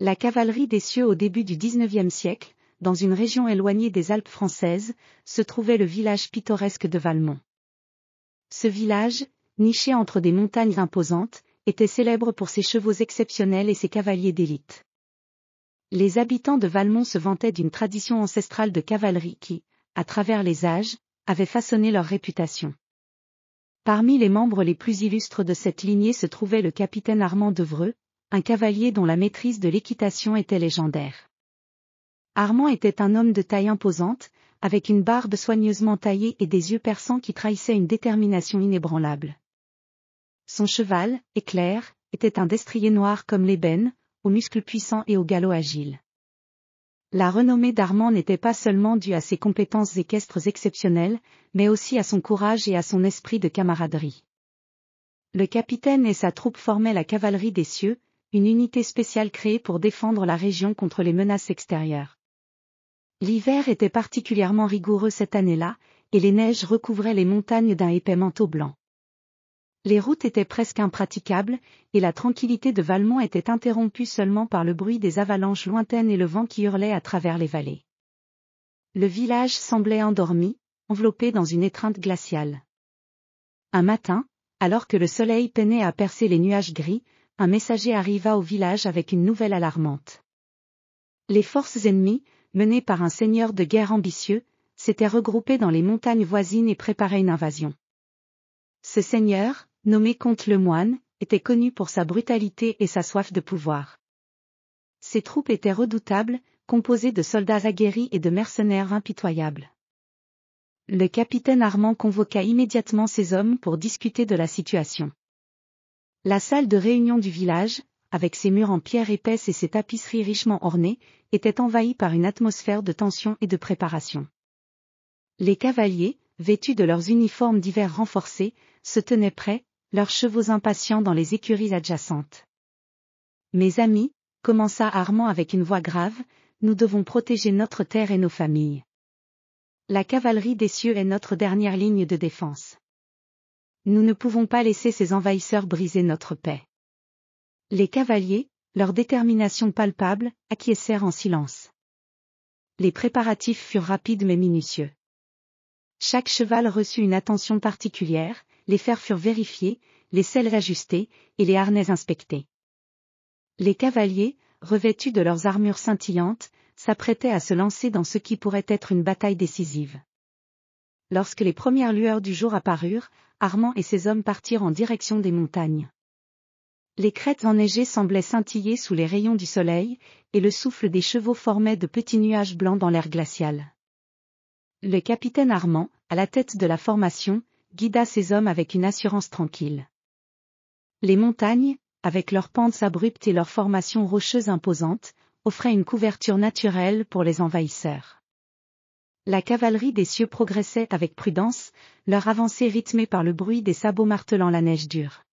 La cavalerie des cieux au début du XIXe siècle, dans une région éloignée des Alpes françaises, se trouvait le village pittoresque de Valmont. Ce village, niché entre des montagnes imposantes, était célèbre pour ses chevaux exceptionnels et ses cavaliers d'élite. Les habitants de Valmont se vantaient d'une tradition ancestrale de cavalerie qui, à travers les âges, avait façonné leur réputation. Parmi les membres les plus illustres de cette lignée se trouvait le capitaine Armand d'Evreux, un cavalier dont la maîtrise de l'équitation était légendaire. Armand était un homme de taille imposante, avec une barbe soigneusement taillée et des yeux perçants qui trahissaient une détermination inébranlable. Son cheval, Éclair, était un destrier noir comme l'ébène, aux muscles puissants et au galop agile. La renommée d'Armand n'était pas seulement due à ses compétences équestres exceptionnelles, mais aussi à son courage et à son esprit de camaraderie. Le capitaine et sa troupe formaient la cavalerie des cieux, une unité spéciale créée pour défendre la région contre les menaces extérieures. L'hiver était particulièrement rigoureux cette année-là, et les neiges recouvraient les montagnes d'un épais manteau blanc. Les routes étaient presque impraticables, et la tranquillité de Valmont était interrompue seulement par le bruit des avalanches lointaines et le vent qui hurlait à travers les vallées. Le village semblait endormi, enveloppé dans une étreinte glaciale. Un matin, alors que le soleil peinait à percer les nuages gris, un messager arriva au village avec une nouvelle alarmante. Les forces ennemies, menées par un seigneur de guerre ambitieux, s'étaient regroupées dans les montagnes voisines et préparaient une invasion. Ce seigneur, nommé Comte Lemoine, était connu pour sa brutalité et sa soif de pouvoir. Ses troupes étaient redoutables, composées de soldats aguerris et de mercenaires impitoyables. Le capitaine Armand convoqua immédiatement ses hommes pour discuter de la situation. La salle de réunion du village, avec ses murs en pierre épaisse et ses tapisseries richement ornées, était envahie par une atmosphère de tension et de préparation. Les cavaliers, vêtus de leurs uniformes d'hiver renforcés, se tenaient prêts, leurs chevaux impatients dans les écuries adjacentes. « Mes amis, commença Armand avec une voix grave, nous devons protéger notre terre et nos familles. La cavalerie des cieux est notre dernière ligne de défense. Nous ne pouvons pas laisser ces envahisseurs briser notre paix. » Les cavaliers, leur détermination palpable, acquiescèrent en silence. Les préparatifs furent rapides mais minutieux. Chaque cheval reçut une attention particulière, les fers furent vérifiés, les selles ajustées, et les harnais inspectés. Les cavaliers, revêtus de leurs armures scintillantes, s'apprêtaient à se lancer dans ce qui pourrait être une bataille décisive. Lorsque les premières lueurs du jour apparurent, Armand et ses hommes partirent en direction des montagnes. Les crêtes enneigées semblaient scintiller sous les rayons du soleil, et le souffle des chevaux formait de petits nuages blancs dans l'air glacial. Le capitaine Armand, à la tête de la formation, guida ses hommes avec une assurance tranquille. Les montagnes, avec leurs pentes abruptes et leurs formations rocheuses imposantes, offraient une couverture naturelle pour les envahisseurs. La cavalerie des cieux progressait avec prudence, leur avancée rythmée par le bruit des sabots martelant la neige dure.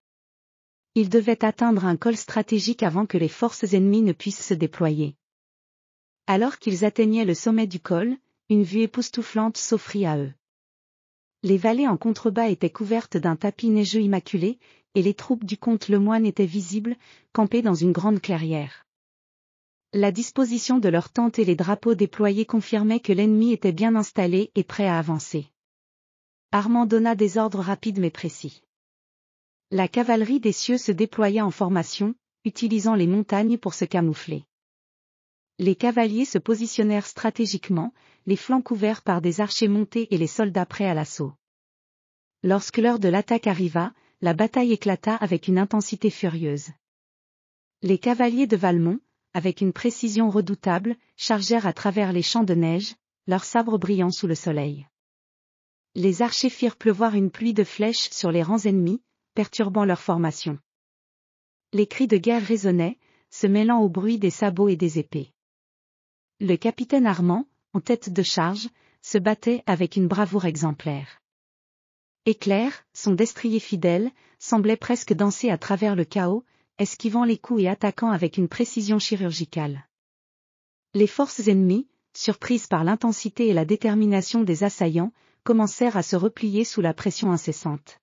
Ils devaient atteindre un col stratégique avant que les forces ennemies ne puissent se déployer. Alors qu'ils atteignaient le sommet du col, une vue époustouflante s'offrit à eux. Les vallées en contrebas étaient couvertes d'un tapis neigeux immaculé, et les troupes du comte Lemoine étaient visibles, campées dans une grande clairière. La disposition de leurs tentes et les drapeaux déployés confirmaient que l'ennemi était bien installé et prêt à avancer. Armand donna des ordres rapides mais précis. La cavalerie des cieux se déploya en formation, utilisant les montagnes pour se camoufler. Les cavaliers se positionnèrent stratégiquement, les flancs couverts par des archers montés et les soldats prêts à l'assaut. Lorsque l'heure de l'attaque arriva, la bataille éclata avec une intensité furieuse. Les cavaliers de Valmont, avec une précision redoutable, chargèrent à travers les champs de neige, leurs sabres brillant sous le soleil. Les archers firent pleuvoir une pluie de flèches sur les rangs ennemis, perturbant leur formation. Les cris de guerre résonnaient, se mêlant au bruit des sabots et des épées. Le capitaine Armand, en tête de charge, se battait avec une bravoure exemplaire. Éclair, son destrier fidèle, semblait presque danser à travers le chaos, esquivant les coups et attaquant avec une précision chirurgicale. Les forces ennemies, surprises par l'intensité et la détermination des assaillants, commencèrent à se replier sous la pression incessante.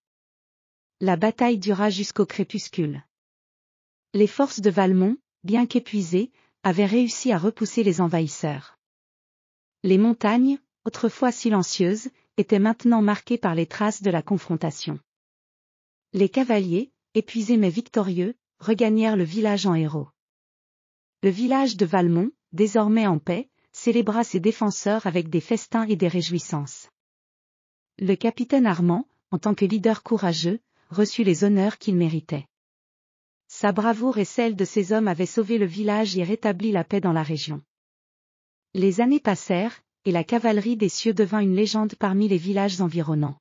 La bataille dura jusqu'au crépuscule. Les forces de Valmont, bien qu'épuisées, avait réussi à repousser les envahisseurs. Les montagnes, autrefois silencieuses, étaient maintenant marquées par les traces de la confrontation. Les cavaliers, épuisés mais victorieux, regagnèrent le village en héros. Le village de Valmont, désormais en paix, célébra ses défenseurs avec des festins et des réjouissances. Le capitaine Armand, en tant que leader courageux, reçut les honneurs qu'il méritait. Sa bravoure et celle de ses hommes avaient sauvé le village et rétabli la paix dans la région. Les années passèrent, et la cavalerie des cieux devint une légende parmi les villages environnants.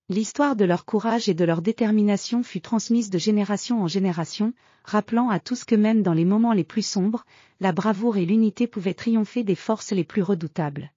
L'histoire de leur courage et de leur détermination fut transmise de génération en génération, rappelant à tous que même dans les moments les plus sombres, la bravoure et l'unité pouvaient triompher des forces les plus redoutables.